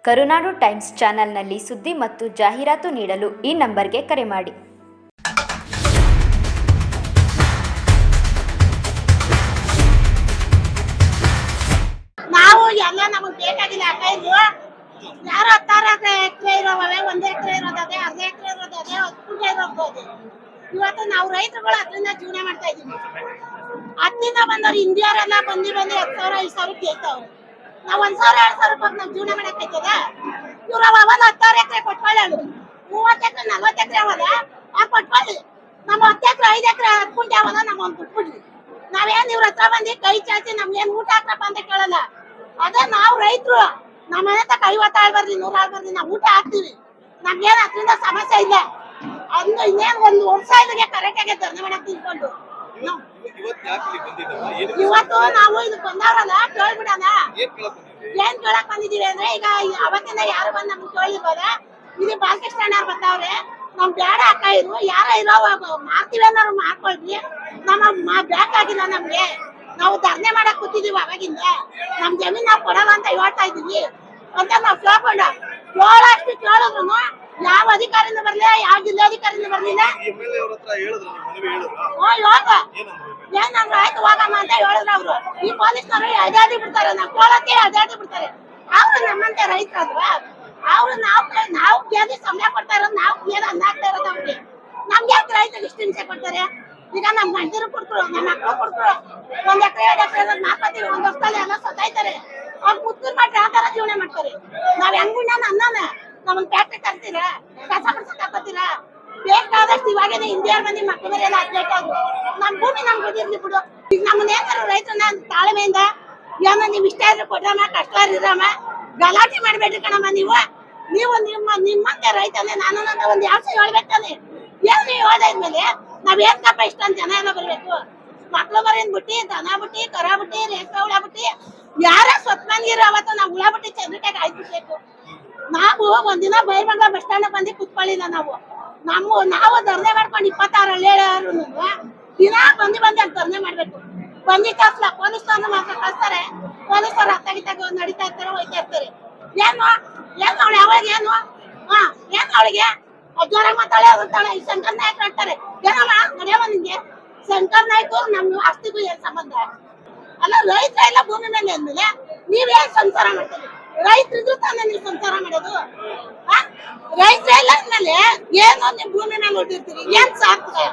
ಕರುನಾಡು times ಚಾನೆಲ್ನಲ್ಲಿ ಸುದ್ದಿ ಮತ್ತು ಜಾಹೀರಾತು ನೀಡಲು ಈ ನಂಬರ್ಗೆ ಕರೆ ಮಾಡಿ. ನಾವು ಎಲ್ಲ ನಮಗೆ ಬೇಕಾಗಿಲ್ಲ ಅಕ್ಕೈದು ಯಾರು 16 ಎಕರೆ ಇರೋವೇ 1 ಎಕರೆ ಇರೋದೇ ಅರ್ಧ ಎಕರೆ ಇರೋದೇ 10 ಗುಂಟೆ ಇರೋದು. ಇವತ್ತು ನಾವು ರೈತರುಗಳು ಅದರಿಂದ ಜೀವನ ಮಾಡ್ತಾ ಇದೀವಿ. ಹತ್ತಿಂದ ಬಂದವರು ಇಂಡಿಯಾರೆಲ್ಲ ಬಂದು 10,000 5,000 ಕೇಳ್ತಾವ್ರು. ನಾವು 1,000 2,000 ರೂಪಾಯಿ ನಾವು ಜೀವನ ಮಾಡಕ್ಕಾಯ್ತದ? ಇವ್ರು ಅವಲ್ಲ 16 ಎಕರೆ ಕೊಟ್ಕೊಳ್ಳಿ, 30 ಎಕರೆ 40 ಎಕರೆ ಅವಲ್ಲ ಆ ಕೊಟ್ಕೊಳ್ಳಿ. ನಮ್ಮ 10 ಎಕರೆ 5 ಎಕರೆ 10 ಗುಂಟೆ ಅವಲ್ಲ ನಮ್ಮ ಒಂದು ಬಿಟ್ಬಿಡ್ಲಿ. ನಾವೇನ್ ಇವ್ರ ಹತ್ರ ಬಂದು ಕೈ ಚಾಚಿ ನಮ್ಗೇನ್ ಊಟ ಹಾಕ್ರಪ್ಪ ಅಂತ ಕೇಳಲ್ಲ. ಅದೇ ನಾವು ರೈತರು ನಮ್ಮ ಮನೆ ತಕ್ಕ 50 ಆಳ್ ಬರ್ಲಿ 100 ಆಳ್ ಬರ್ಲಿ ನಾವು ಊಟ ಹಾಕ್ತಿವಿ. ನಮ್ಗೇನ್ ಅದರಿಂದ ಸಮಸ್ಯೆ ಇಲ್ಲ. ಅಂದು ಇನ್ನೇನ್ ಒಂದು ವರ್ಷ ಇಲ್ಲಿಗೆ ಕರೆಕ್ಟ್ ಆಗಿ ಧರಣಿ ಮಾಡಕ್ ತಿಳ್ಕೊಂಡು ಇವತ್ತು ನಾವು ಇದಕ್ಕೆ ಬಂದವರಲ್ಲ ಕೇಳ್ಬಿಡೋಣ. ಏನ್ ಕೇಳಕ್ ಬಂದಿದೀವಿ ಅಂದ್ರೆ ಈಗ ಅವತ್ತಿಂದ ಯಾರು ಬಂದ್ ನಮ್ಗೆ ಕೇಳಿರ್ಬೋದ, ಇದು ಬಾಲಕೃಷ್ಣ ಬರ್ತಾವ್ರೆ ನಮ್ ಬೇಡ ಅಕ್ಕ ಇರು ಯಾರ ಇರೋ ಮಾಡ್ತೀವಿ ಅನ್ನೋರು ಮಾಡ್ಕೊಳ್ರಿ, ನಮ್ಮ ಬೇಕಾಗಿಲ್ಲ ನಮ್ಗೆ. ನಾವು ಧರಣಿ ಮಾಡಕ್ ಕೂತಿದೀವಿ ಅವಾಗಿಂದ, ನಮ್ ಜಮೀನ್ ನಾವು ಕೊಡಲ್ಲ ಅಂತ ಹೇಳ್ತಾ ಇದೀವಿ ಅಂತ ನಾವ್ ಕೇಳ್ಕೊಂಡ ಕೇಳಷ್ಟು ಕೇಳಿದ್ರು ಯಾವ ಅಧಿಕಾರಿನೂ ಬರ್ಲಿಲ್ಲ, ಯಾವ ಜಿಲ್ಲಾಧಿಕಾರಿನೂ ಬರ್ಲಿಲ್ಲ. ಏನಂದ್ರೆ ಆಯ್ತು ಹೋಗಮ್ಮ ಅಂತ ಹೇಳಿದ್ರು ಅವ್ರು. ಈ ಪೊಲೀಸ್ನವರು ಅಡ್ಡಾಡಿ ಬಿಡ್ತಾರೆ, ನಾವು ಕೇಳಕ್ಕೆ ಅಡ್ಡಾಡಿ ಬಿಡ್ತಾರೆ. ಅವ್ರು ನಮ್ಮಂತೆ ರೈತರಲ್ವಾ, ಅವ್ರು ನಾವು ಕೇಳಿ ಸಂಬಳ ಕೊಡ್ತಾ ಇರೋದು, ನಾವು ಏನು ಅನ್ನ ಹಾಕ್ತಾ ಇರೋದು ಅವ್ರಿಗೆ. ನಮ್ಗೆ ಯಾಕೆ ರೈತರಿಗೆ ಇಷ್ಟು ಹಿಂಸೆ ಕೊಡ್ತಾರೆ? ಈಗ ನಮ್ ಗಂಡರು ಕೊಡ್ತರು, ನಮ್ಮ ಮಕ್ಕಳು ಕೊಡ್ತರು, 1 ಎಕರೆ 2 ಎಕರೆ ಮಾಡ್ಕೊತೀವಿ, 1 ವರ್ಷದಲ್ಲಿ ಎಲ್ಲ ಸತ್ತಾಯ್ತಾರೆ. ಅವ್ರು ಮುತ್ಕೂರ್ ಮಾಡ್ರಿ ಆ ತರ ಜೀವನ ಮಾಡ್ತಾರೆ. ನಾವ್ ಹೆಂಗುಂಡ ಅನ್ನನ ನಮ್ಮನ್ ಫ್ಯಾಕ್ಟ್ರಿ ತರ್ತೀರಾ, ಕಸ ಬಿಡ್ಸಕ್ ಹಾಕೋತೀರಾ? ಬೇಕಾದಷ್ಟು ಇವಾಗೇನೆ ಇಂಡಿಯಾರ್ ಬಂದು ಮಕ್ಕಳು ಬೇರೆ ಎಲ್ಲ ಹತ್ಬೇಕಾದ್ರು ನಮ್ ಭೂಮಿ ನಮ್ಗೆ ಗೊತ್ತಿರ್ಲಿ ಬಿಡು. ಈಗ ನಮ್ಮನ್ನ ಏನಾರು ರೈತರನ್ನ ತಾಳ್ಮೆಯಿಂದ ಏನೋ ನೀವ್ ಇಷ್ಟ ಇದ್ರೆ ಕೊಡ್ರಮ್ಮ, ಕಷ್ಟ ಇರಮ್ಮ, ಗಲಾಟೆ ಮಾಡ್ಬೇಡ್ರಿ ಕಣಮ್ಮ. ನೀವು ನಿಮ್ಮಂತೆ ರೈತನೇ ನಾನು ಒಂದ್ ಯಾವ ಹೇಳ್ಬೇಕಾನೆ. ಏನ್ ನೀವು ಹೇಳ್ದಾದ್ಮೇಲೆ ನಾವ್ ಏನ್ಕಪ್ಪ ಇಷ್ಟ ಅಂತ ಜನ ಎಲ್ಲ ಬರ್ಬೇಕು? ಮಕ್ಳು ಬರೇನ್ ಬಿಟ್ಟಿ, ದನ ಬಿಟ್ಟಿ, ಕರ ಬಿಟ್ಟಿ, ರೇಷ್ಮೆ ಹುಳ ಬಿಟ್ಟಿ, ಯಾರ ಸ್ವತ್ಮಂದಿರ ಅವತ್ತು ನಾವು ಹುಳ ಬಿಟ್ಟಿ ಚಂದ್ರಿಕಾಗಿ ಆಯ್ಬಿಡ್ಬೇಕು. ನಾವು ಒಂದಿನ ಬೈರ್ಮಂಗ್ಲ ಬಸ್ ಸ್ಟ್ಯಾಂಡ್ ಬಂದು ಕುತ್ಕೊಳ್ಳಿಲ್ಲ. ನಾವು ಧರಣಿ ಮಾಡ್ಕೊಂಡು 26 ಹೇಳೋರು ದಿನ ಬಂದು ಅಲ್ಲಿ ಧರಣಿ ಮಾಡ್ಬೇಕು. ಬಂದಿ ಕಳ್ಸಲ್ಲ, ಪೊಲೀಸ್ನವ್ರನ್ನ ಮಾತ್ರ ಕಳ್ಸ್ತಾರೆ. ಪೊಲೀಸರು ಹತ್ತಾಗಿತ್ತಾಗ ನಡೀತಾ ಇರ್ತಾರೆ, ಹೋಯ್ತಾ ಇರ್ತಾರೆ. ಏನು ಅವಳು ಯಾವಾಗ ಏನು ಅವಳಿಗೆ ಜೋರಾಗಿ ಮಾತಾಡಿ ಅಂತಾಳೆ. ಈ ಶಂಕರ್ ನಾಯಕ್ ಹೇಳ್ತಾರೆ ಏನಮ್ಮ ನಡೆಯವ ನಿಂಗೆ ಶಂಕರ್ ನಾಯ್ಕು ನಮ್ಮ ಆಸ್ತಿಗೂ ಏನ್ ಸಂಬಂಧ? ಅಲ್ಲ ರೈತ ಎಲ್ಲ ಭೂಮಿ ಮೇಲೆ ಅಂದ್ಮೇಲೆ ನೀವೇನ್ ಸಂಸಾರ ಮಾಡ್ತೀರಿ? ರೈತರಿಗೂ ತಾನೇ ನೀವು ಸಂಸಾರ ಮಾಡೋದು. ರೈತ ಇಲ್ಲ ಅಂದ್ಮೇಲೆ ಏನೋ ನಿಮ್ ಭೂಮಿ ಮೇಲೆ ಹೊಟ್ಟಿರ್ತೀರಿ, ಏನ್ ಸಾಕ್ತಾರೆ?